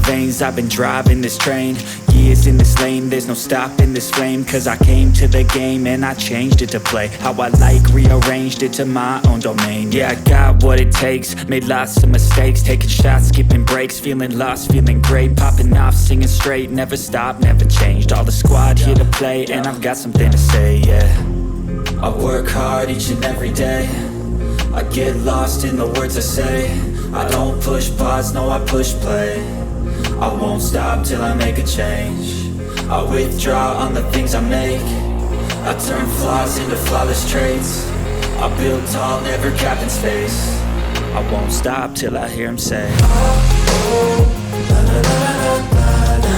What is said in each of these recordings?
veins, I've been driving this train. Years in this lane, there's no stopping this flame. Cause I came to the game and I changed it to play how I like, rearranged it to my own domain. Yeah, I got what it takes, made lots of mistakes, taking shots, skipping breaks, feeling lost, feeling great, popping off, singing straight, never stopped, never changed. All the squad here to play and I've got something to say, yeah. I work hard each and every day, I get lost in the words I say. I don't push pause, no I push play. I won't stop till I make a change. I withdraw on the things I make. I turn flaws into flawless traits. I build tall, never capped in space. I won't stop till I hear him say, oh, la, la, la, la, la, la.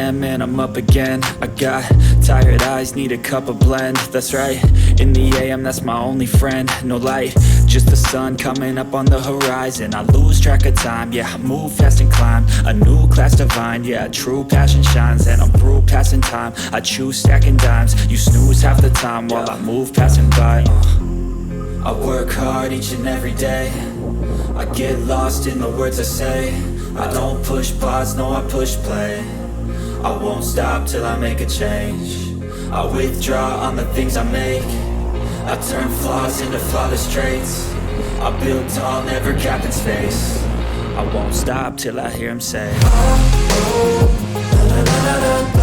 And I'm up again. I got tired eyes, need a cup of blend. That's right, in the AM, that's my only friend. No light, just the sun coming up on the horizon. I lose track of time, yeah, I move fast and climb a new class divine, yeah, true passion shines. And I'm through passing time, I choose stacking dimes. You snooze half the time while I move passing by. I work hard each and every day, I get lost in the words I say. I don't push pause, no I push play. I won't stop till I make a change. I withdraw on the things I make. I turn flaws into flawless traits. I build tall, never capped in space. I won't stop till I hear him say, oh, oh, la, la, la, la, la.